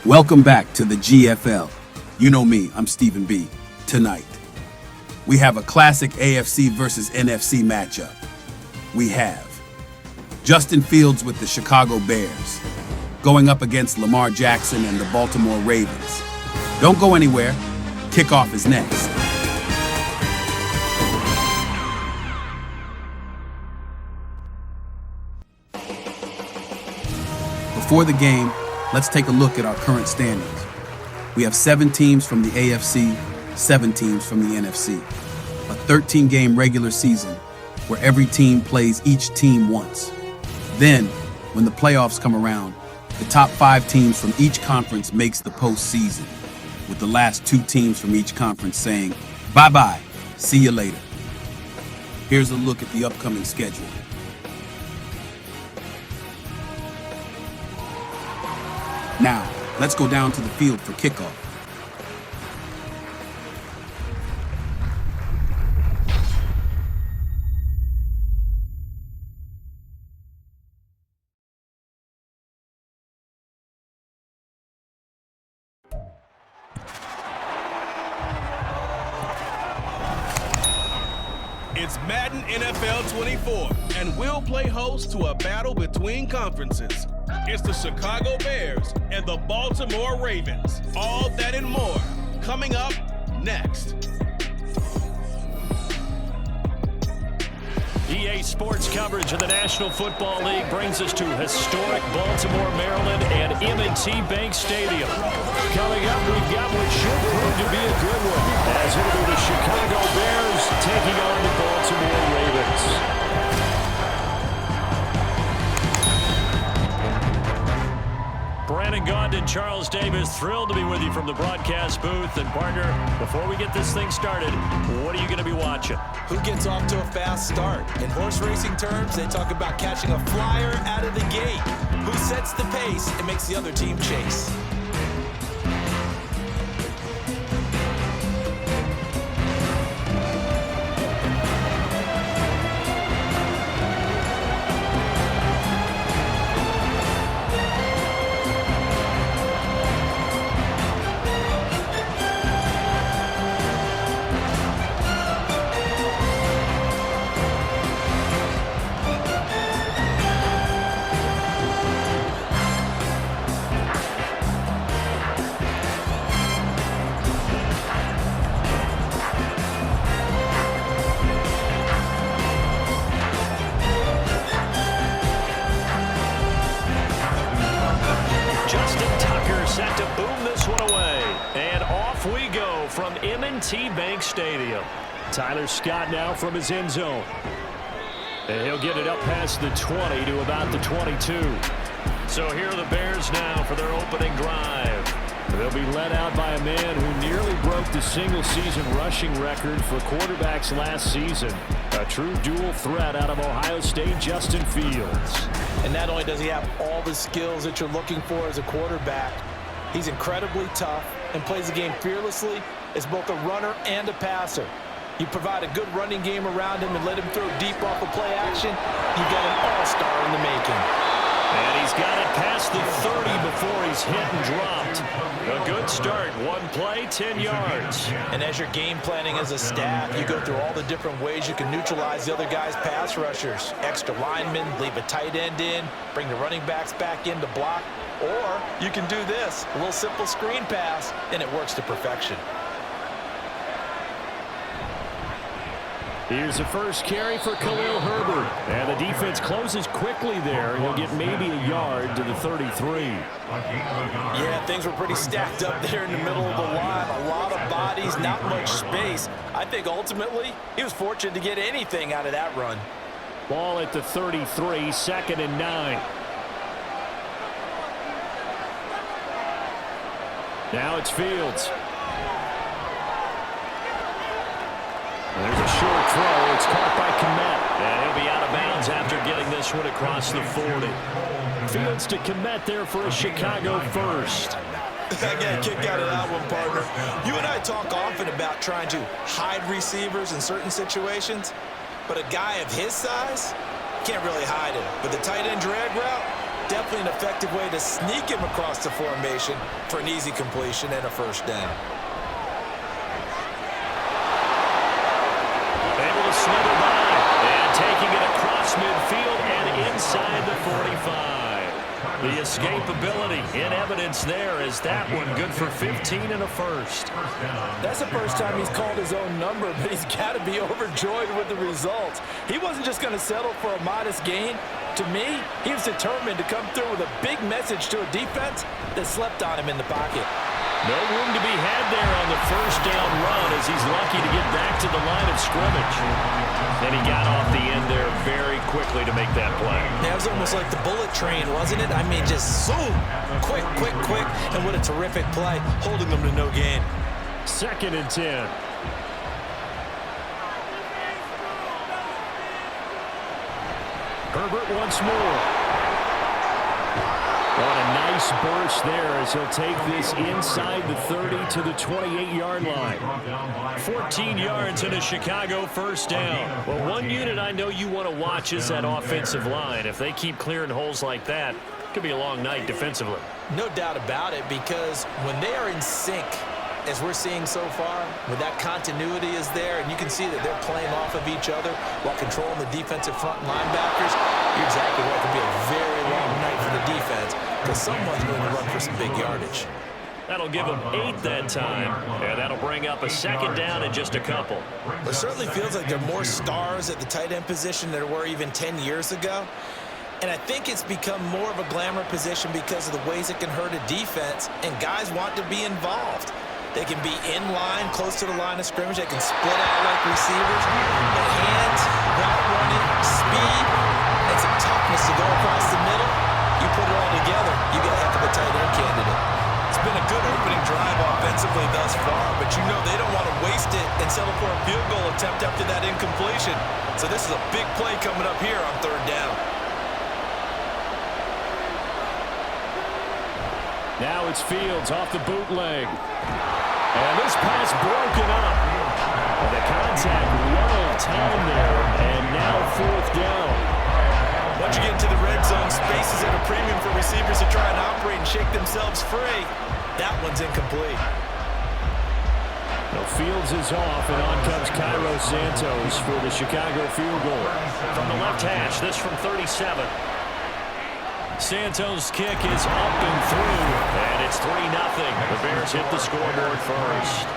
Welcome back to the GFL. You know me, I'm Stephen B. Tonight, we have a classic AFC versus NFC matchup. We have Justin Fields with the Chicago Bears going up against Lamar Jackson and the Baltimore Ravens. Don't go anywhere. Kickoff is next. Before the game, let's take a look at our current standings. We have 7 teams from the AFC, 7 teams from the NFC. A 13-game regular season where every team plays each team once. Then, when the playoffs come around, the top 5 teams from each conference makes the postseason, with the last 2 teams from each conference saying, bye-bye, see you later. Here's a look at the upcoming schedule. Now, let's go down to the field for kickoff. It's Madden NFL 24, and we'll play host to a battle between conferences. It's the Chicago Bears and the Baltimore Ravens. All that and more coming up next. EA Sports coverage of the National Football League brings us to historic Baltimore, Maryland, and M&T Bank Stadium. Coming up, we've got what should prove to be a good one, as it'll be the Chicago Bears taking on the Baltimore Ravens. Brandon Gaudin, Charles Davis, thrilled to be with you from the broadcast booth. And partner, before we get this thing started, what are you going to be watching? Who gets off to a fast start? In horse racing terms, they talk about catching a flyer out of the gate. Who sets the pace and makes the other team chase? Set to boom this one away. And off we go from M&T Bank Stadium. Tyler Scott now from his end zone. And he'll get it up past the 20 to about the 22. So here are the Bears now for their opening drive. They'll be led out by a man who nearly broke the single-season rushing record for quarterbacks last season. A true dual threat out of Ohio State, Justin Fields. And not only does he have all the skills that you're looking for as a quarterback, he's incredibly tough and plays the game fearlessly as both a runner and a passer. You provide a good running game around him and let him throw deep off of play action, you've got an all-star in the making. And he's got it past the 30 before he's hit and dropped. A good start. One play, 10 yards. And as you're game planning as a staff, you go through all the different ways you can neutralize the other guy's pass rushers. Extra linemen, leave a tight end in, bring the running backs back in to block. Or you can do this, a little simple screen pass, and it works to perfection. Here's the first carry for Khalil Herbert. And the defense closes quickly there. He'll get maybe a yard to the 33. Yeah, things were pretty stacked up there in the middle of the line. A lot of bodies, not much space. I think ultimately he was fortunate to get anything out of that run. Ball at the 33, 2nd and 9. Now it's Fields. There's a short throw. It's caught by Kmet. And he'll be out of bounds after getting this one across the 40. Fields to Kmet there for a Chicago first. I got a kick out of that one, partner. You and I talk often about trying to hide receivers in certain situations, but a guy of his size can't really hide it. But the tight end drag route, Definitely an effective way to sneak him across the formation for an easy completion and a first down. Able to slither by and taking it across midfield and inside the 45. The escapability in evidence there as that one good for 15 and a first. That's the first time he's called his own number, but he's got to be overjoyed with the results. He wasn't just going to settle for a modest gain. To me, he was determined to come through with a big message to a defense that slept on him in the pocket. No room to be had there on the first down run as he's lucky to get back to the line of scrimmage. And he got off the end there very quickly to make that play. That was almost like the bullet train, wasn't it? I mean, just zoom, quick, quick, quick, and what a terrific play, holding them to no gain. 2nd and 10. Herbert once more. On a nice burst there as he'll take this inside the 30 to the 28-yard line. 14 yards and a Chicago first down. Well, one unit I know you want to watch is that offensive line. If they keep clearing holes like that, it could be a long night defensively. No doubt about it, because when they are in sync, as we're seeing so far, when that continuity is there, and you can see that they're playing off of each other while controlling the defensive front linebackers, you're exactly right. It could be a very long night for the defense because someone's going to run for some big yardage. That'll give them 8 that time, and that'll bring up a 2nd down and just a couple. It certainly feels like there are more stars at the tight end position than there were even 10 years ago. And I think it's become more of a glamour position because of the ways it can hurt a defense, and guys want to be involved. They can be in line, close to the line of scrimmage. They can split out like receivers. But hands, route running, speed, and some toughness to go across the middle. You put it all together, you get a heck of a tight end candidate. It's been a good opening drive offensively thus far, but you know they don't want to waste it and settle for a field goal attempt after that incompletion. So this is a big play coming up here on 3rd down. Now it's Fields off the bootleg. And this pass broken up. The contact well timed there, and now 4th down. Once you get into the red zone, space is at a premium for receivers to try and operate and shake themselves free. That one's incomplete. Now Fields is off, and on comes Cairo Santos for the Chicago field goal. From the left hash, this from 37. Santos' kick is up and through, and it's 3-0. The Bears hit the scoreboard first.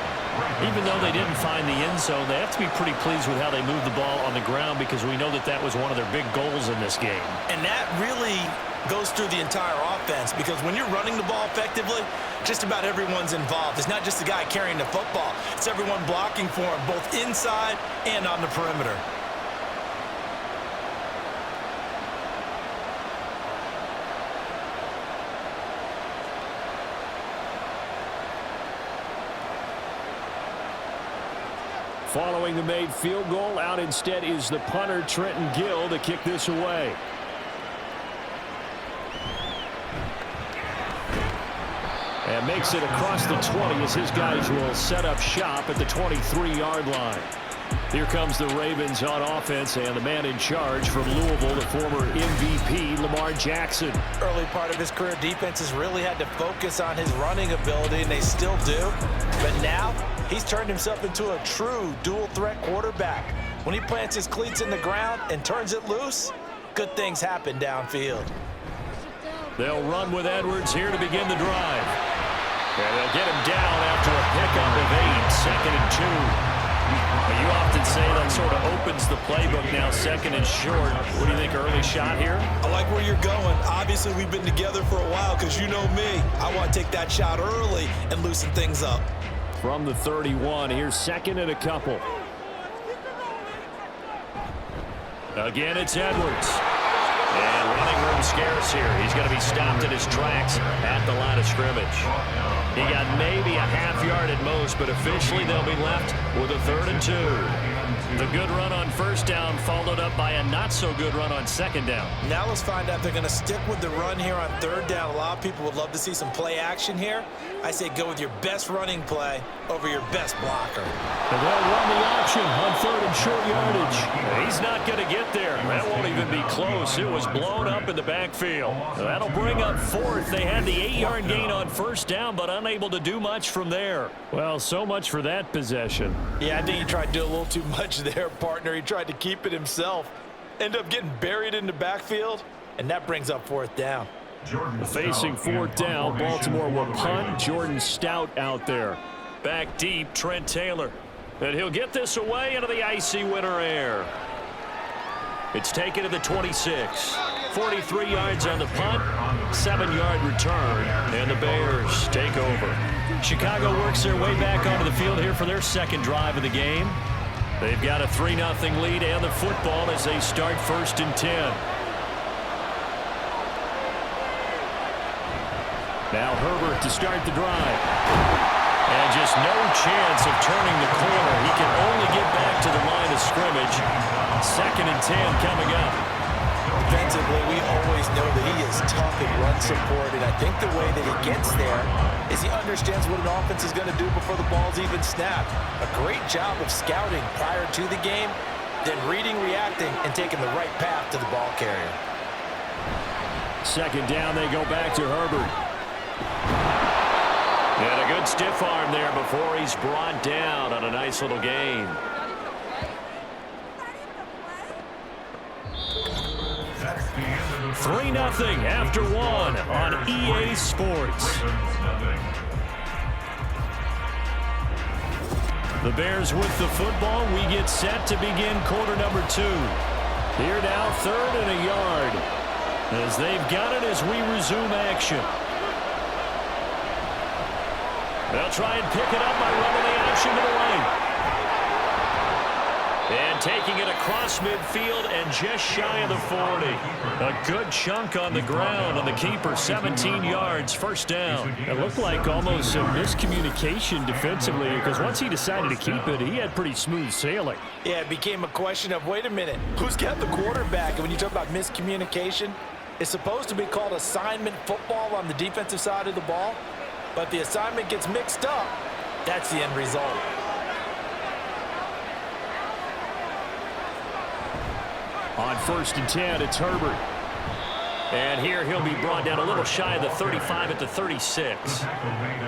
Even though they didn't find the end zone, they have to be pretty pleased with how they moved the ball on the ground because we know that that was one of their big goals in this game. And that really goes through the entire offense because when you're running the ball effectively, just about everyone's involved. It's not just the guy carrying the football. It's everyone blocking for him, both inside and on the perimeter. Following the made field goal, out instead is the punter, Trenton Gill, to kick this away. And makes it across the 20 as his guys will set up shop at the 23-yard line. Here comes the Ravens on offense, and the man in charge from Louisville, the former MVP, Lamar Jackson. Early part of his career, defenses really had to focus on his running ability, and they still do. But now, he's turned himself into a true dual-threat quarterback. When he plants his cleats in the ground and turns it loose, good things happen downfield. They'll run with Edwards here to begin the drive. And they'll get him down after a pickup of 8, 2nd and 2. You often say that sort of opens the playbook now, 2nd and short. What do you think, early shot here? I like where you're going. Obviously, we've been together for a while because you know me. I want to take that shot early and loosen things up. From the 31, here's 2nd and a couple. Again, it's Edwards. And running room scarce here. He's going to be stopped in his tracks at the line of scrimmage. He got maybe a half yard at most, but officially they'll be left with a 3rd and 2. The good run on first down followed up by a not-so-good run on second down. Now let's find out if they're going to stick with the run here on third down. A lot of people would love to see some play action here. I say go with your best running play over your best blocker. And they'll run the option on third and short yardage. He's not going to get there. That won't even be close. It was blown up in the backfield. That'll bring up fourth. They had the 8-yard gain on first down, but unable to do much from there. Well, so much for that possession. Yeah, I think he tried to do a little too much there, partner. He tried to keep it himself. Ended up getting buried in the backfield, and that brings up fourth down. Facing fourth down, Baltimore will punt. Jordan Stout out there. Back deep, Trent Taylor. And he'll get this away into the icy winter air. It's taken to the 26. 43 yards on the punt, 7-yard return, and the Bears take over. Chicago works their way back onto the field here for their second drive of the game. They've got a 3-0 lead and the football as they start 1st and 10. Now Herbert to start the drive. And just no chance of turning the corner. He can only get back to the line of scrimmage. 2nd and 10 coming up. Defensively, we always know that he is tough in run support, and I think the way that he gets there is he understands what an offense is going to do before the ball's even snapped. A great job of scouting prior to the game, then reading, reacting, and taking the right path to the ball carrier. 2nd down, they go back to Herbert. And a good stiff arm there before he's brought down on a nice little gain. Three 3-0 after one on EA Sports. The Bears with the football. We get set to begin quarter number 2. Here now, 3rd and a yard. As they've got it as we resume action. They'll try and pick it up by running the option to the right. And taking it across midfield and just shy of the 40. A good chunk on the ground on the keeper, 17 yards, 1st down. It looked like almost a miscommunication defensively because once he decided to keep it, he had pretty smooth sailing. Yeah, it became a question of, wait a minute, who's got the quarterback? And when you talk about miscommunication, it's supposed to be called assignment football on the defensive side of the ball. But the assignment gets mixed up, that's the end result. On 1st and 10, it's Herbert. And here he'll be brought down a little shy of the 35 at the 36.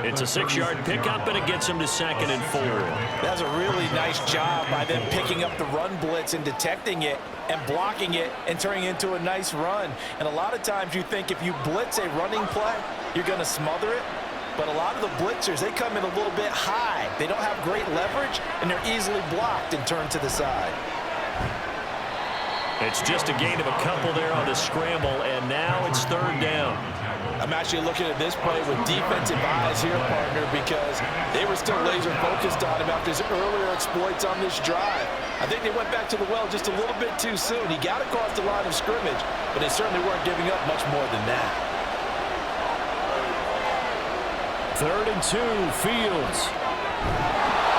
It's a 6-yard pickup, and it gets him to 2nd and 4. That's a really nice job by them picking up the run blitz and detecting it and blocking it and turning it into a nice run. And a lot of times you think if you blitz a running play, you're going to smother it. But a lot of the blitzers, they come in a little bit high. They don't have great leverage, and they're easily blocked and turned to the side. It's just a gain of a couple there on the scramble, and now it's 3rd down. I'm actually looking at this play with defensive eyes here, partner, because they were still laser focused on him after his earlier exploits on this drive. I think they went back to the well just a little bit too soon. He got across the line of scrimmage, but they certainly weren't giving up much more than that. 3rd and 2, Fields.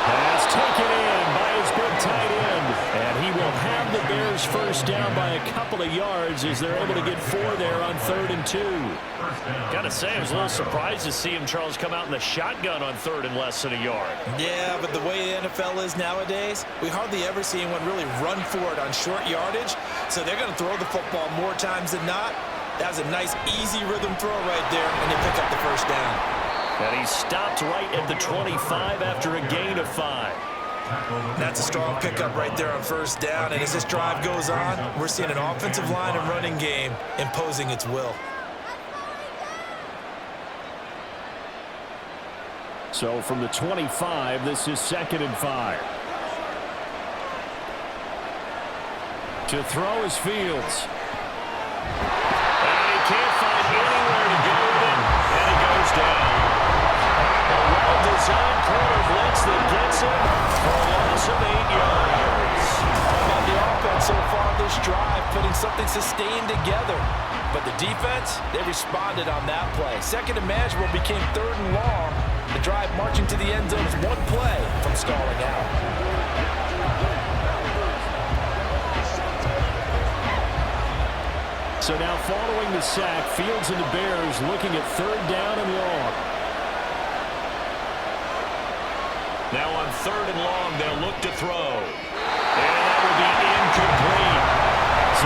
Pass taken in by his big tight end. And he will have the Bears 1st down by a couple of yards as they're able to get 4 there on 3rd and 2. Gotta say, I was a little surprised to see him, Charles, come out in the shotgun on 3rd and less than a yard. Yeah, but the way the NFL is nowadays, we hardly ever see anyone really run for it on short yardage. So they're going to throw the football more times than not. That was a nice, easy rhythm throw right there, and they pick up the 1st down. And he stopped right at the 25 after a gain of 5. That's a strong pickup right there on 1st down. And as this drive goes on, we're seeing an offensive line and running game imposing its will. So from the 25, this is 2nd and 5. To throw is Fields. And he can't find anywhere to go with it. And he goes down. Well-designed corner blitz that gets him for a loss of 8 yards. How about the offense so far this drive, putting something sustained together. But the defense, they responded on that play. 2nd and manageable became 3rd and long. The drive marching to the end zone is one play from stalling out. So now following the sack, Fields and the Bears looking at 3rd down and long. Now on 3rd and long, they'll look to throw. And that will be incomplete.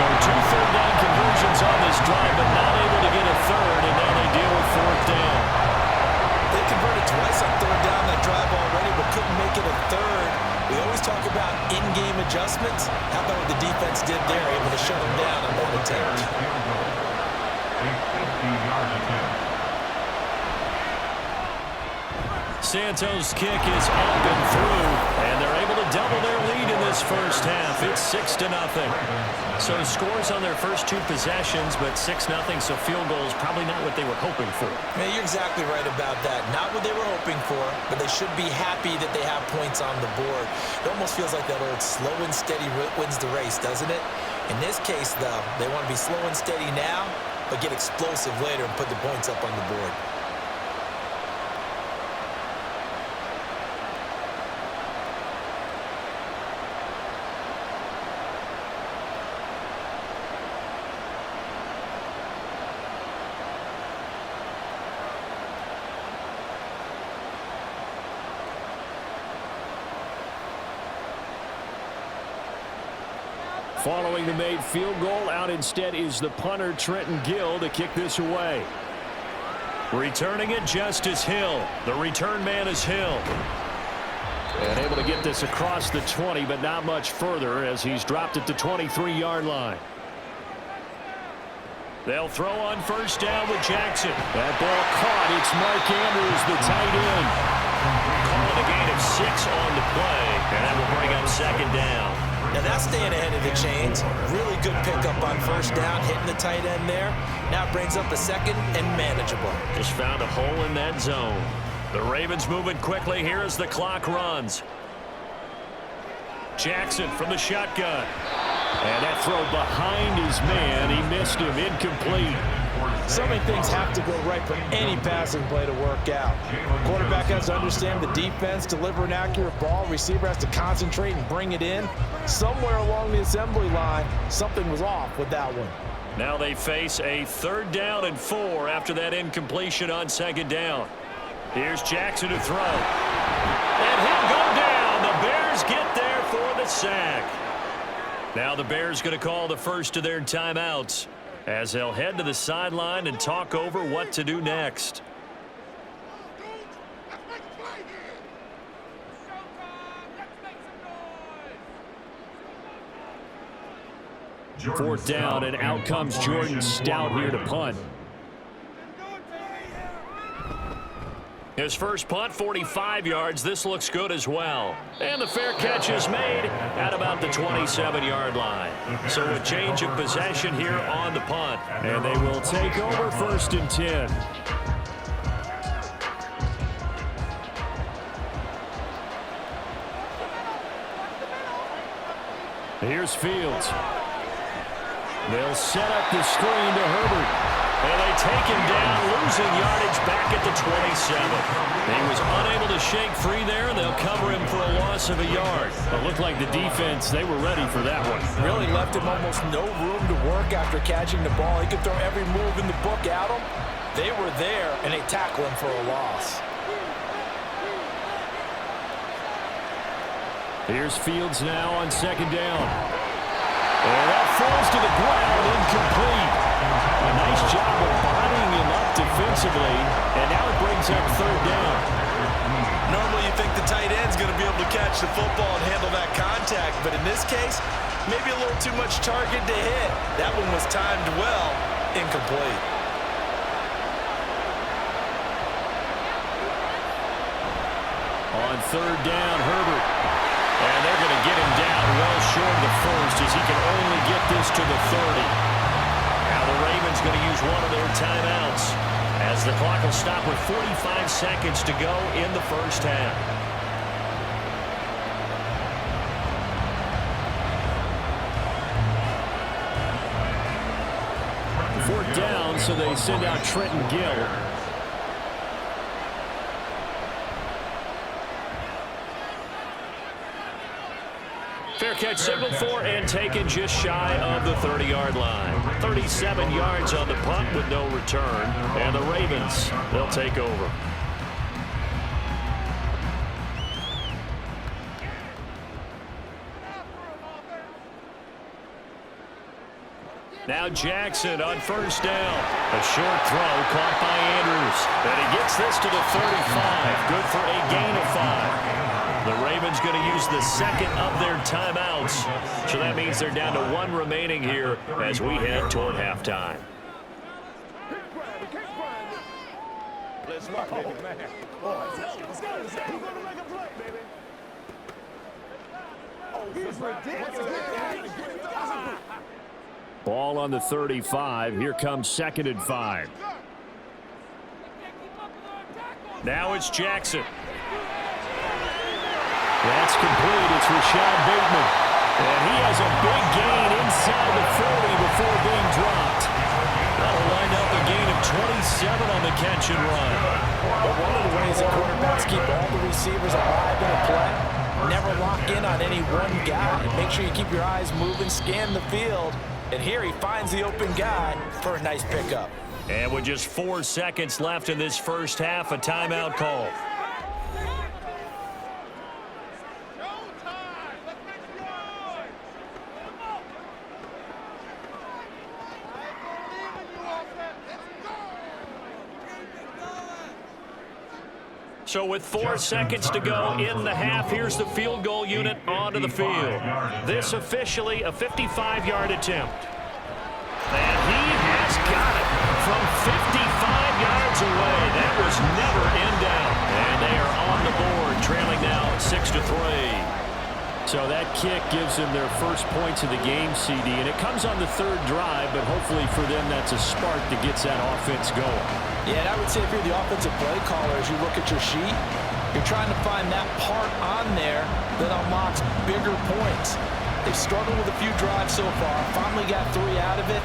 So 2 third down conversions on this drive, but not able to get a 3rd, and now they deal with 4th down. They converted twice on 3rd down that drive already, but couldn't make it a 3rd. We always talk about in-game adjustments. How about what the defense did there, able to shut them down on that attempt? Santos' kick is up and through, and they're able to double their lead in this first half. It's 6-0. So scores on their first 2 possessions, but 6-0, so field goal is probably not what they were hoping for. Man, you're exactly right about that. Not what they were hoping for, but they should be happy that they have points on the board. It almost feels like that old slow and steady wins the race, doesn't it? In this case, though, they want to be slow and steady now, but get explosive later and put the points up on the board. Following the made field goal, out instead is the punter, Trenton Gill, to kick this away. Returning it, Justice Hill. The return man is Hill. And able to get this across the 20, but not much further as he's dropped at the 23-yard line. They'll throw on 1st down with Jackson. That ball caught. It's Mark Andrews, the tight end. Calling a gain of 6 on the play, and that will bring up 2nd down. Now that's staying ahead of the chains. Really good pickup on 1st down, hitting the tight end there. Now brings up a 2nd and manageable. Just found a hole in that zone. The Ravens moving quickly here as the clock runs. Jackson from the shotgun. And that throw behind his man. He missed him. Incomplete. So many things have to go right for any passing play to work out. Quarterback has to understand the defense, deliver an accurate ball. Receiver has to concentrate and bring it in. Somewhere along the assembly line, something was off with that one. Now they face a 3rd down and 4 after that incompletion on 2nd down. Here's Jackson to throw. And he'll go down. The Bears get there for the sack. Now the Bears going to call the first of their timeouts as they'll head to the sideline and talk over what to do next. Fourth down, and out comes Jordan Stout here to punt. His first punt, 45 yards. This looks good as well. And the fair catch is made at about the 27-yard line. So a change of possession here on the punt. And they will take over 1st and 10. Here's Fields. They'll set up the screen to Herbert. And they take him down, losing yardage back at the 27. He was unable to shake free there, and they'll cover him for a loss of a yard. It looked like the defense, they were ready for that one. Really left him almost no room to work after catching the ball. He could throw every move in the book at him. They were there, and they tackle him for a loss. Here's Fields now on 2nd down. And that falls to the ground, incomplete. A nice job of bodying him up defensively, and now it brings up 3rd down. Normally you think the tight end's going to be able to catch the football and handle that contact, but in this case, maybe a little too much target to hit. That one was timed well, incomplete. On 3rd down, Herbert. And they're going to get him down well short of the first as he can only get this to the 30. Now the Ravens going to use one of their timeouts as the clock will stop with 45 seconds to go in the first half. 4th down, so they send out Trenton Gill. Fair catch signaled for and taken just shy of the 30-yard line. 37 yards on the punt with no return. And the Ravens, they'll take over. Now Jackson on first down. A short throw caught by Andrews. And he gets this to the 35. Good for a gain of 5. The Ravens going to use the second of their timeouts. So that means they're down to 1 remaining here as we head toward halftime. Let's rock, baby, man. Let's go. Who's going to make a play, baby? Oh, he's ridiculous. Ball on the 35. Here comes 2nd and 5. Now it's Jackson. That's complete. It's Rashad Bateman. And he has a big gain inside the 40 before being dropped. That'll wind up a gain of 27 on the catch and run. But one of the ways that quarterbacks keep all the receivers alive in a play, never lock in on any one guy. Make sure you keep your eyes moving, scan the field. And here he finds the open guy for a nice pickup. And with just 4 seconds left in this first half, a timeout call. So with 4 seconds to go in the half, here's the field goal unit onto the field. This officially a 55-yard attempt. And he has got it from 55 yards away. That was never in doubt. And they are on the board, trailing now 6-3. So that kick gives them their first points of the game, CD, and it comes on the 3rd drive, but hopefully for them that's a spark that gets that offense going. Yeah, and I would say if you're the offensive play caller, as you look at your sheet, you're trying to find that part on there that unlocks bigger points. They've struggled with a few drives so far, finally got 3 out of it.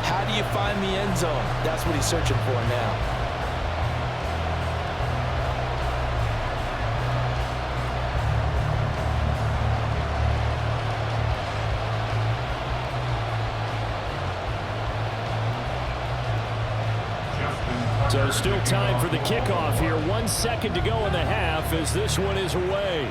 How do you find the end zone? That's what he's searching for now. So still time for the kickoff here. 1 second to go in the half as this one is away.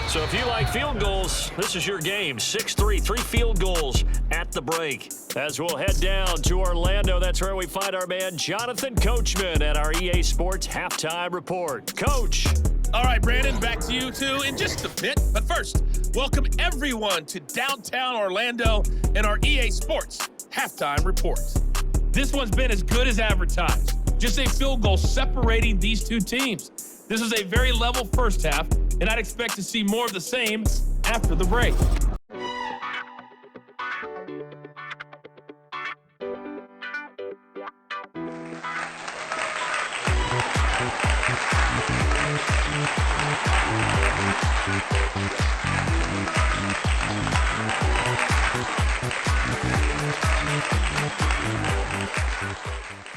So if you like field goals, this is your game. 6-3, 3 field goals at the break. As we'll head down to Orlando, that's where we find our man Jonathan Coachman at our EA Sports Halftime Report. Coach. All right, Brandon, back to you two in just a bit. But first, welcome everyone to downtown Orlando and our EA Sports Halftime Report. This one's been as good as advertised. Just a field goal separating these two teams. This is a very level first half, and I'd expect to see more of the same after the break.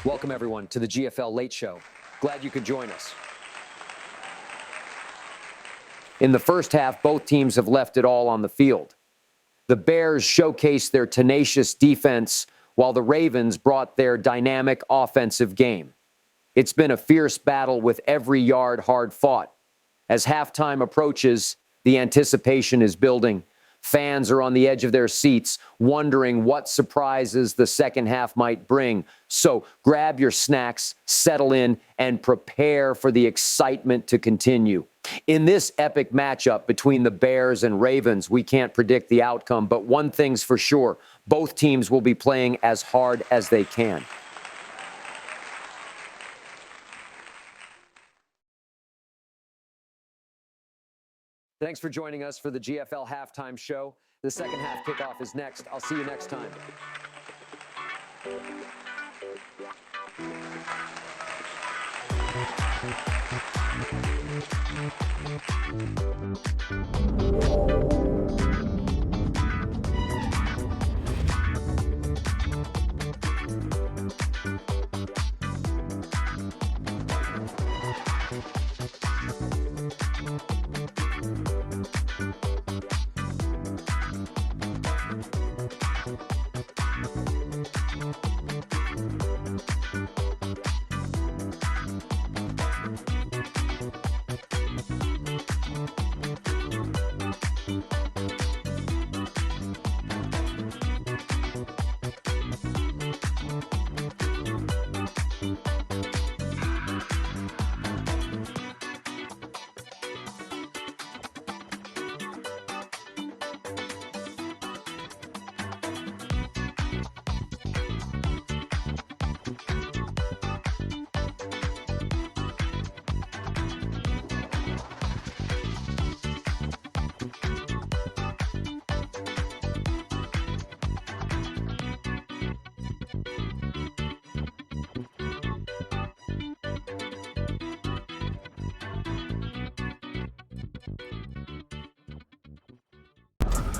Welcome, everyone, to the GFL Late Show. Glad you could join us. In the first half, both teams have left it all on the field. The Bears showcased their tenacious defense, while the Ravens brought their dynamic offensive game. It's been a fierce battle with every yard hard fought. As halftime approaches, the anticipation is building. Fans are on the edge of their seats, wondering what surprises the second half might bring. So grab your snacks, settle in, and prepare for the excitement to continue. In this epic matchup between the Bears and Ravens, we can't predict the outcome, but one thing's for sure, both teams will be playing as hard as they can. Thanks for joining us for the GFL Halftime Show. The second half kickoff is next. I'll see you next time.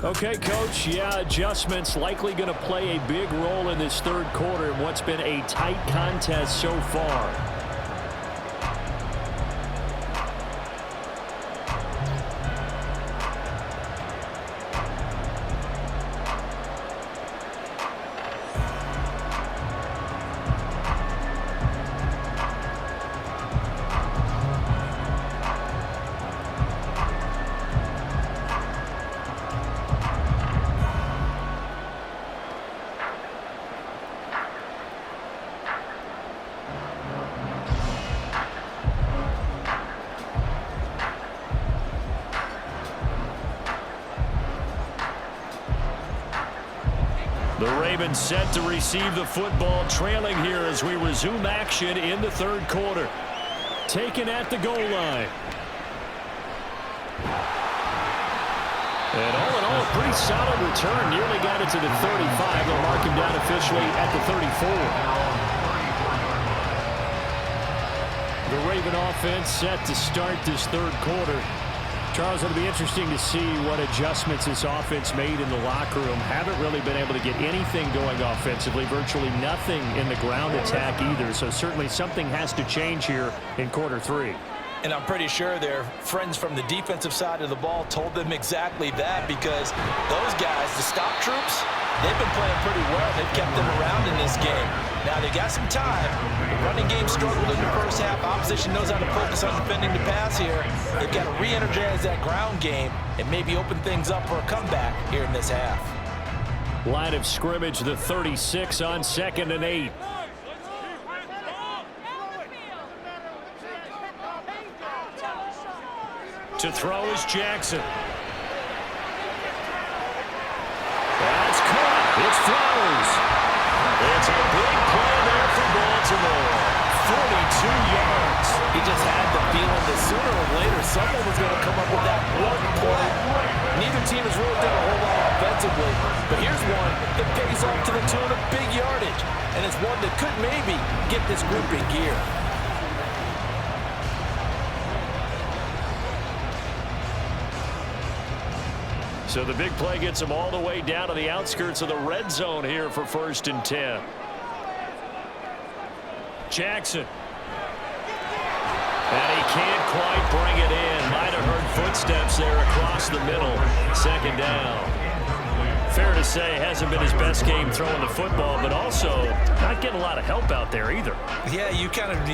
Okay, Coach, yeah, adjustments likely going to play a big role in this third quarter in what's been a tight contest so far. The Ravens set to receive the football, trailing here as we resume action in the third quarter. Taken at the goal line. And all in all, a pretty solid return. Nearly got it to the 35. They'll mark him down officially at the 34. The Raven offense set to start this third quarter. Charles, it'll be interesting to see what adjustments this offense made in the locker room. Haven't really been able to get anything going offensively, virtually nothing in the ground attack either. So certainly something has to change here in quarter three. And I'm pretty sure their friends from the defensive side of the ball told them exactly that, because those guys, the stop troops, they've been playing pretty well. They've kept them around in this game. Now they got some time. The running game struggled in the first half. Opposition knows how to focus on defending the pass here. They've got to re-energize that ground game and maybe open things up for a comeback here in this half. Line of scrimmage, the 36 on 2nd and 8. To throw is Jackson. That's caught. It's Flowers. It's a big play there for Baltimore. 42 yards. He just had the feeling that sooner or later someone was going to come up with that one play. Neither team has really done a whole lot offensively, but here's one that pays off to the tune of big yardage, and it's one that could maybe get this group in gear. So the big play gets them all the way down to the outskirts of the red zone here for 1st and 10. Jackson. And he can't quite bring it in. Might have heard footsteps there across the middle. 2nd down. Fair to say, hasn't been his best game throwing the football, but also not getting a lot of help out there either. Yeah, you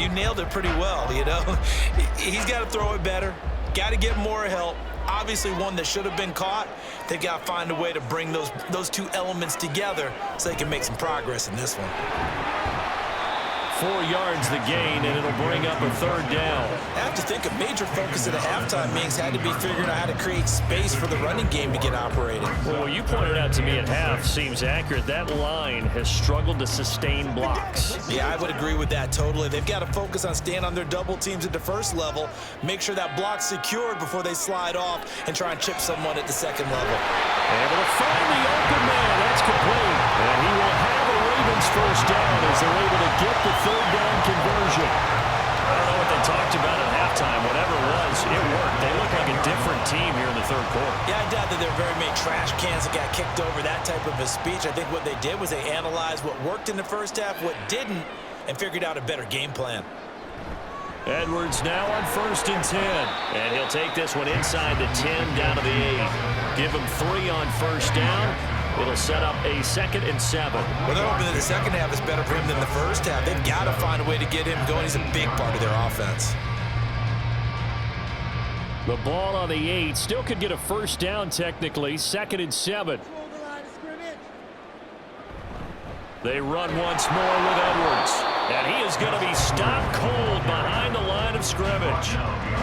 nailed it pretty well, you know. He's got to throw it better. Got to get more help. Obviously one that should have been caught. They've got to find a way to bring those two elements together so they can make some progress in this one. 4 yards the gain, and it'll bring up a 3rd down. I have to think a major focus at the halftime meetings had to be figuring out how to create space for the running game to get operating. Well, what you pointed out to me at half seems accurate. That line has struggled to sustain blocks. Yeah, I would agree with that totally. They've got to focus on staying on their double teams at the first level, make sure that block's secured before they slide off and try and chip someone at the second level. Able to find the open man. That's complete. And he will have a Ravens 1st down as they're able to get the 3rd down conversion. I don't know what they talked about at halftime. Whatever it was, it worked. They look like a different team here in the third quarter. Yeah, I doubt that there were very many trash cans that got kicked over, that type of a speech. I think what they did was they analyzed what worked in the first half, what didn't, and figured out a better game plan. Edwards now on 1st and 10. And he'll take this one inside the 10 down to the 8. Give him 3 on 1st down. It'll set up a 2nd and 7. Well, they're hoping that the second half is better for him than the first half. They've got to find a way to get him going. He's a big part of their offense. The ball on the 8. Still could get a 1st down technically. 2nd and 7. They run once more with Edwards. And he is going to be stopped cold behind the line of scrimmage.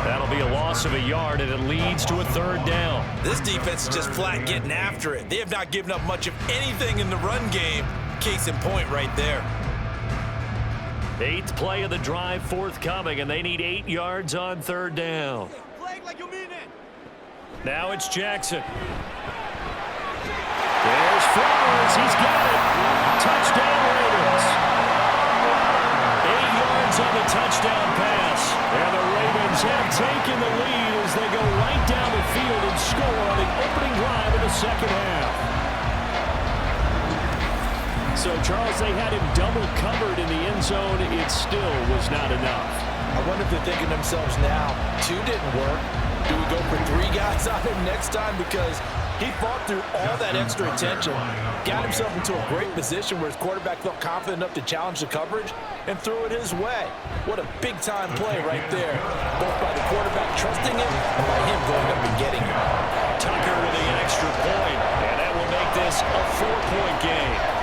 That'll be a loss of a yard, and it leads to a 3rd down. This defense is just flat getting after it. They have not given up much of anything in the run game. Case in point right there. 8th play of the drive forthcoming, and they need 8 yards on 3rd down. Now it's Jackson. There's Flowers. He's got it. Touchdown Ravens. 8 yards on the touchdown pass. And the Ravens have taken the lead as they go right down the field and score on the opening drive of the second half. So, Charles, they had him double covered in the end zone. It still was not enough. I wonder if they're thinking to themselves now, 2 didn't work. Do we go for 3 guys on him next time? Because he fought through all that extra attention, got himself into a great position where his quarterback felt confident enough to challenge the coverage and threw it his way. What a big-time play right there, both by the quarterback trusting him and by him going up and getting him. Tucker with the extra point, and that will make this a 4-point game.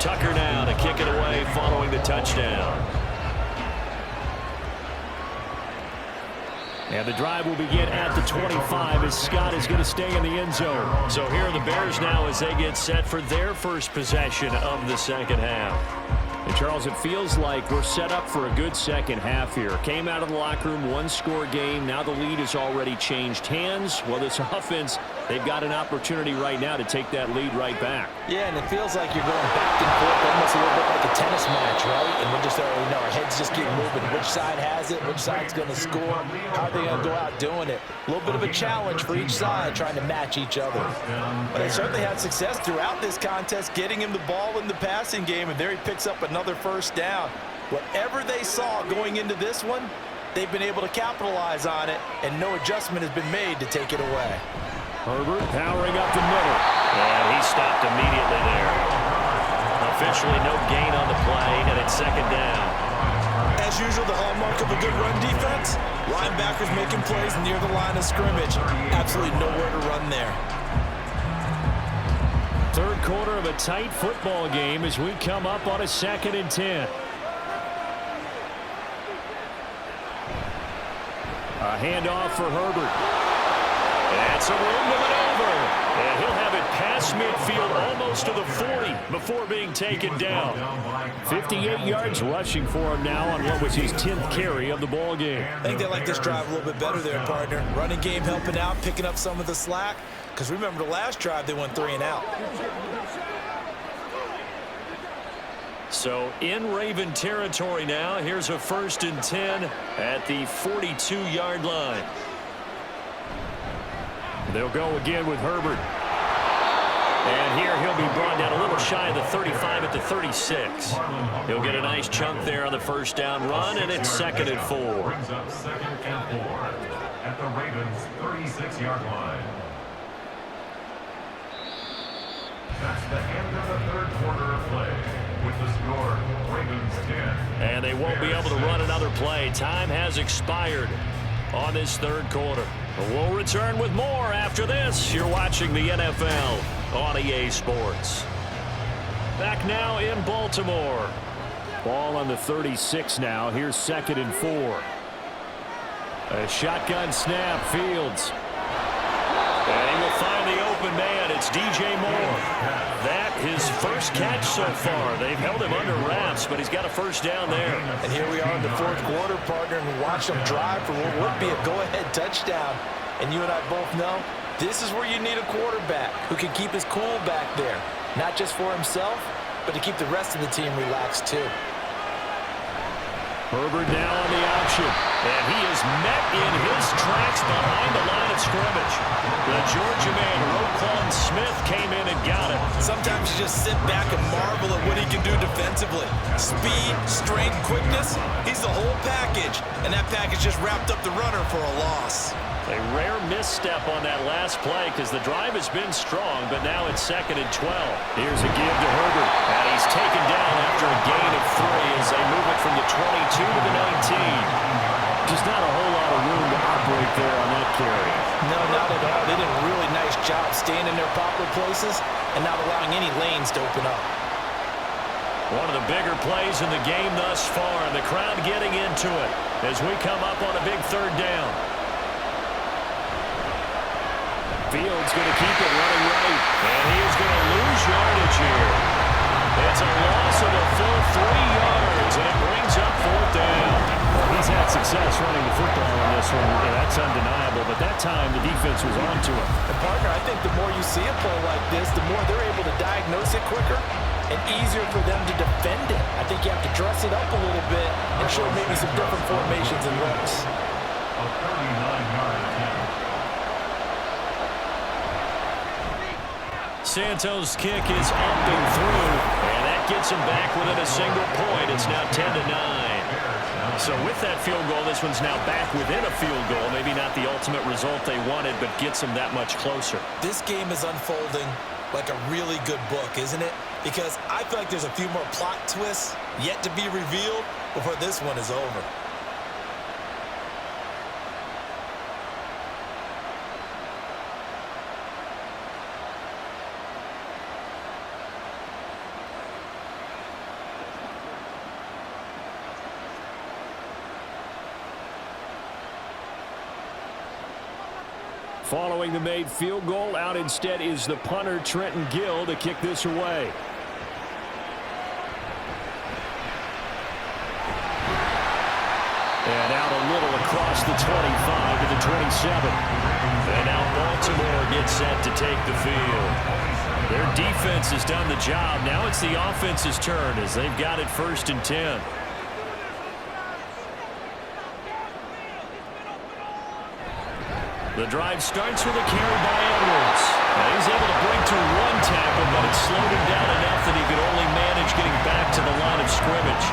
Tucker now to kick it away following the touchdown. And the drive will begin at the 25 as Scott is going to stay in the end zone. So here are the Bears now as they get set for their first possession of the second half. And Charles, it feels like we're set up for a good second half here. Came out of the locker room, 1-score game. Now the lead has already changed hands. Well, this offense, they've got an opportunity right now to take that lead right back. Yeah, and it feels like you're going back and forth, almost a little bit like a tennis match, right? And we're just, our heads just keep moving. Which side has it? Which side's going to score? How are they going to go out doing it? A little bit of a challenge for each side, trying to match each other. But they certainly had success throughout this contest, getting him the ball in the passing game, and there he picks up another first down. Whatever they saw going into this one, they've been able to capitalize on it, and no adjustment has been made to take it away. Herbert powering up the middle. And he stopped immediately there. Officially no gain on the play, and it's second down. As usual, the hallmark of a good run defense, linebackers making plays near the line of scrimmage. Absolutely nowhere to run there. Third quarter of a tight football game as we come up on a 2nd and 10. A handoff for Herbert. That's a room to maneuver. And he'll have it past midfield almost to the 40 before being taken down. 58 yards rushing for him now on what was his 10th carry of the ball game. I think they like this drive a little bit better there, partner. Running game helping out, picking up some of the slack. Because remember the last drive, they went 3 and out. So in Raven territory now, here's a 1st and 10 at the 42-yard line. They'll go again with Herbert. And here he'll be brought down a little shy of the 35 at the 36. He'll get a nice chunk there on the first down run, and it's 2nd and 4. Brings up 2nd and 4 at the Ravens' 36-yard line. That's the end of the third quarter of play. With the score, Ravens 10. And they won't be able to run another play. Time has expired on this third quarter. We'll return with more after this. You're watching the NFL on EA Sports. Back now in Baltimore. Ball on the 36 now. Here's 2nd and 4. A shotgun snap, Fields. And he will find the open man. It's DJ Moore. That his first catch so far. They've held him under wraps, but he's got a first down there. And here we are in the fourth quarter, partner, and we watched them drive for what would be a go-ahead touchdown. And you and I both know this is where you need a quarterback who can keep his cool back there. Not just for himself, but to keep the rest of the team relaxed too. Herbert now on the option. And he is met in his tracks behind the line of scrimmage. The Georgia man, Roquan Smith, came in and got it. Sometimes you just sit back and marvel at what he can do defensively. Speed, strength, quickness, he's the whole package. And that package just wrapped up the runner for a loss. A rare misstep on that last play because the drive has been strong, but now it's 2nd and 12. Here's a give to Herbert. And he's taken down after a gain of 3 as they move it from the 22 to the 19. Just not a whole lot of room to operate there on that carry. No, not at all. They did a really nice job staying in their proper places and not allowing any lanes to open up. One of the bigger plays in the game thus far, and the crowd getting into it as we come up on a big third down. Fields going to keep it running right, and he is going to lose yardage here. It's a loss of a full 3 yards, and it brings up 4th down. He He's had success running the football in this one. Yeah, that's undeniable. But that time, the defense was on to him. And, partner, I think the more you see a play like this, the more they're able to diagnose it quicker and easier for them to defend it. I think you have to dress it up a little bit and show maybe some different formations and looks. A 39-yard attempt. Santos' kick is up and through, and that gets him back within a single point. It's now 10-9. So with that field goal, this one's now back within a field goal. Maybe not the ultimate result they wanted, but gets them that much closer. This game is unfolding like a really good book, isn't it? Because I feel like there's a few more plot twists yet to be revealed before this one is over. Following the made field goal, out instead is the punter, Trenton Gill, to kick this away. And out a little across the 25 to the 27. And now Baltimore gets set to take the field. Their defense has done the job. Now it's the offense's turn as they've got it 1st and 10. The drive starts with a carry by Edwards. Now he's able to break to 1 tackle, but it slowed him down enough that he could only manage getting back to the line of scrimmage.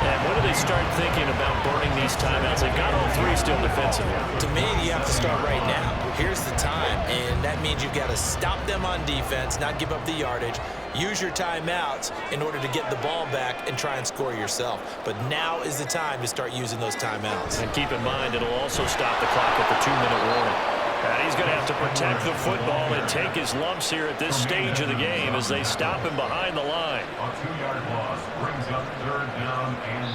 And when do they start thinking about burning these timeouts? They've got all 3 still defensively. To me, you have to start right now. Here's the time, and that means you've got to stop them on defense, not give up the yardage, use your timeouts in order to get the ball back and try and score yourself. But now is the time to start using those timeouts. And keep in mind, it'll also stop the clock at the 2-minute warning. And he's going to have to protect the football and take his lumps here at this stage of the game as they stop him behind the line. A 2-yard loss brings up 3rd down and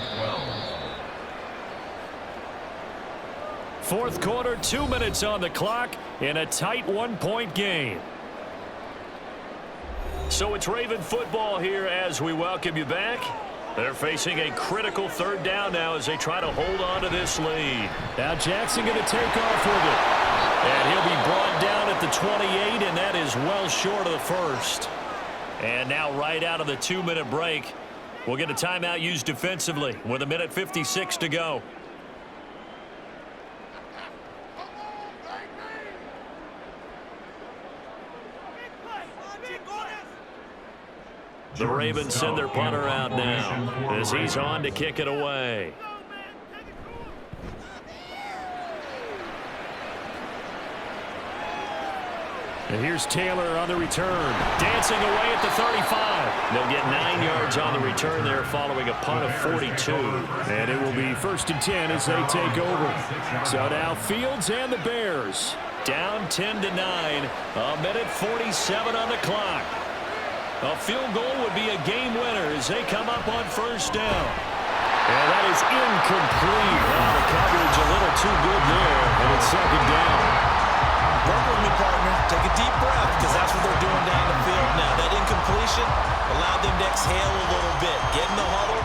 12. 4th quarter, 2 minutes on the clock in a tight 1-point game. So it's Raven football here as we welcome you back. They're facing a critical 3rd down now as they try to hold on to this lead. Now Jackson going to take off with it. And he'll be brought down at the 28, and that is well short of the 1st. And now right out of the 2-minute break, we'll get a timeout used defensively with 1:56 to go. The Ravens send their punter out now as he's on to kick it away. And here's Taylor on the return, dancing away at the 35. They'll get 9 yards on the return there following a punt of 42. And it will be 1st and 10 as they take over. So now Fields and the Bears down 10-9, 1:47 on the clock. A field goal would be a game winner as they come up on 1st down. And that is incomplete. Well, the coverage a little too good there, and it's 2nd down. Work with me, partner. Take a deep breath, because that's what they're doing down the field now. That incompletion allowed them to exhale a little bit. Get in the huddle,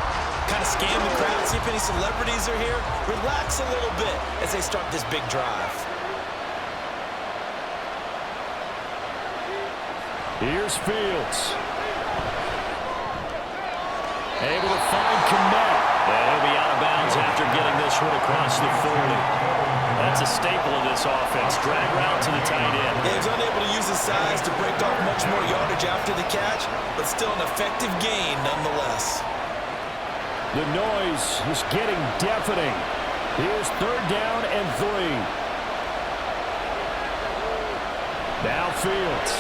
kind of scan the crowd, see if any celebrities are here. Relax a little bit as they start this big drive. Here's Fields. Able to find Kmet. And he'll be out of bounds after getting this one across the 40. That's a staple of this offense. Drag route to the tight end. Yeah, he's unable to use his size to break off much more yardage after the catch, but still an effective gain nonetheless. The noise is getting deafening. Here's 3rd down and 3. Now Fields.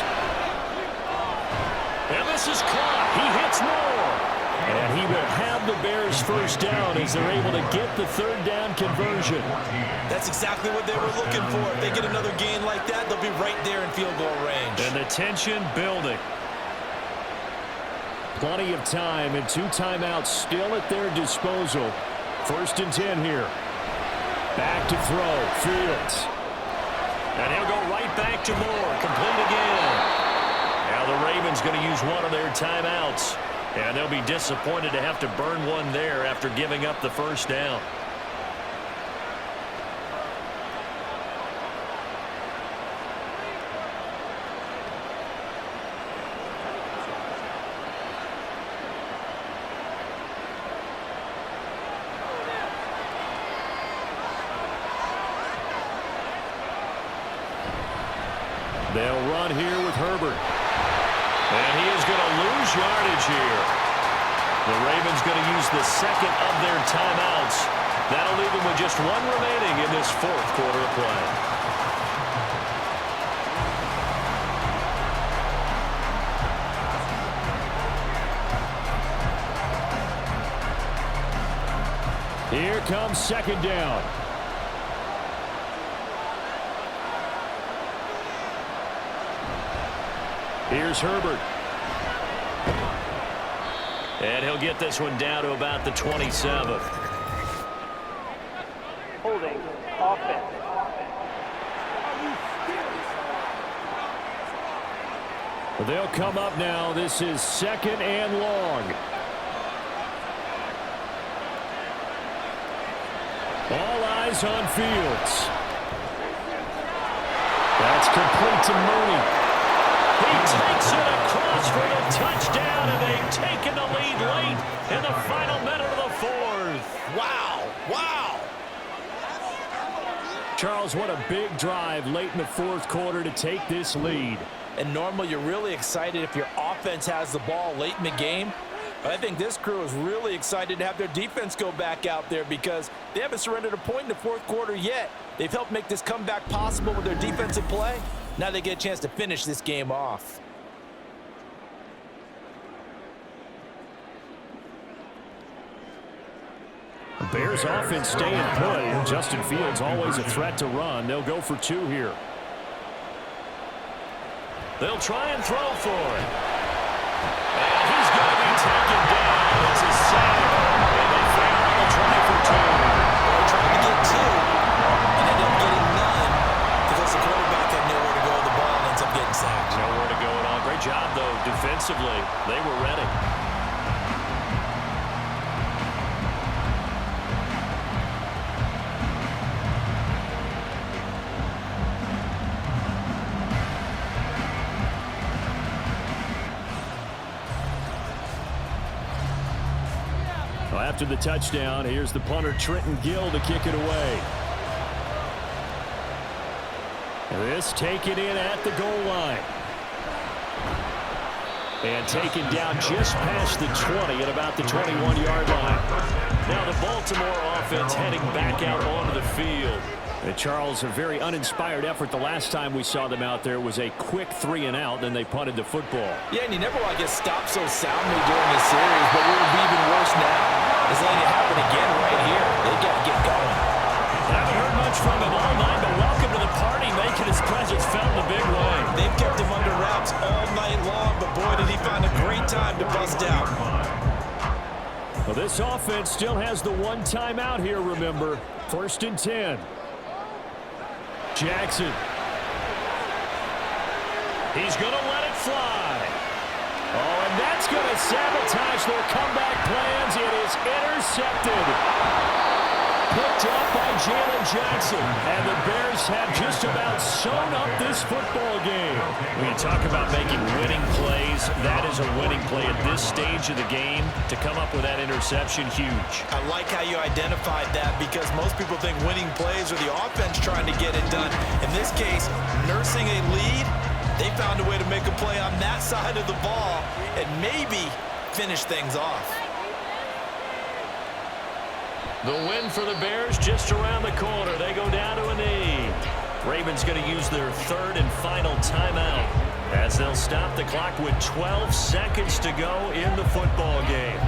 And this is caught. He hits more. And he will have the Bears 1st down as they're able to get the 3rd down conversion. That's exactly what they were looking for. If they get another gain like that, they'll be right there in field goal range. And the tension building. Plenty of time and 2 timeouts still at their disposal. 1st and 10 here. Back to throw. Fields. And he'll go right back to Moore. Complete again. Now the Ravens going to use one of their timeouts. And they'll be disappointed to have to burn one there after giving up the 1st down. They'll run here with Herbert. And he is going to lose yardage here. The Ravens going to use the second of their timeouts. That'll leave them with just one remaining in this fourth quarter of play. Here comes second down. Here's Herbert. And he'll get this one down to about the 27. Holding offense. They'll come up now. This is second and long. All eyes on Fields. That's complete to Mooney. He takes it across for the touchdown, and they've taken the lead late in the final minute of the fourth. Wow. Wow. Charles, what a big drive late in the fourth quarter to take this lead. And normally you're really excited if your offense has the ball late in the game. But I think this crew is really excited to have their defense go back out there because they haven't surrendered a point in the fourth quarter yet. They've helped make this comeback possible with their defensive play. Now they get a chance to finish this game off. The Bears offense staying put. Justin Fields always a threat to run. They'll go for two here. They'll try and throw for it. And he's going to be taken down. It's a sack. And they fail on the try for two. They're trying to get two and end up getting none because the quarterback had nowhere to go. The ball ends up getting sacked. Nowhere to go at all. Great job, though, defensively. They were ready. After the touchdown, here's the punter Trenton Gill to kick it away. This taken in at the goal line. And taken down just past the 20 at about the 21-yard line. Now the Baltimore offense heading back out onto the field. And Charles, a very uninspired effort the last time we saw them out there was a quick 3-and-out, then they punted the football. Yeah, and you never want to get stopped so soundly during the series, but what would be even worse now is letting it happen again right here. They got to get going. Haven't heard much from him all night, but welcome to the party, making his presence felt in a big way. They've kept him under wraps all night long, but boy, did he find a great time to bust out. Well, this offense still has the one timeout here, remember. 1st and 10. Jackson. He's going to let it fly. Oh, and that's going to sabotage their comeback plans. It is intercepted. Picked up by Jalen Jackson. And the Bears have just about sewn up this football game. When you talk about making winning plays, that is a winning play at this stage of the game. To come up with that interception, huge. I like how you identified that because most people think winning plays are the offense trying to get it done. In this case, nursing a lead, they found a way to make a play on that side of the ball and maybe finish things off. The win for the Bears just around the corner. They go down to a knee. Ravens going to use their third and final timeout as they'll stop the clock with 12 seconds to go in the football game.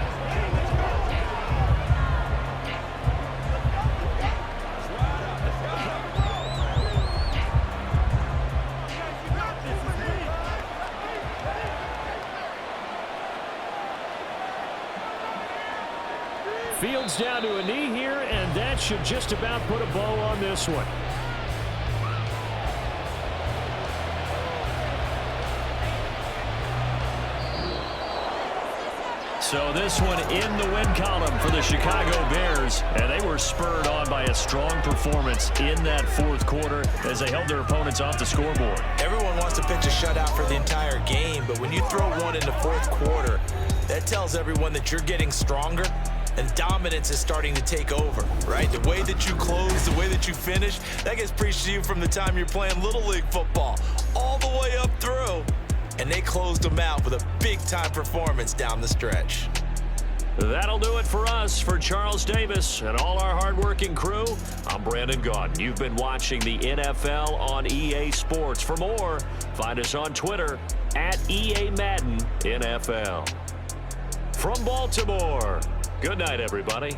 Fields down to a knee here, and that should just about put a bow on this one. So this one in the win column for the Chicago Bears, and they were spurred on by a strong performance in that fourth quarter as they held their opponents off the scoreboard. Everyone wants to pitch a shutout for the entire game, but when you throw one in the fourth quarter, that tells everyone that you're getting stronger and dominance is starting to take over, right? The way that you close, the way that you finish, that gets preached to you from the time you're playing Little League football all the way up through. And they closed them out with a big-time performance down the stretch. That'll do it for us. For Charles Davis and all our hardworking crew, I'm Brandon Gaudin. You've been watching the NFL on EA Sports. For more, find us on Twitter at EA Madden NFL. From Baltimore, good night, everybody.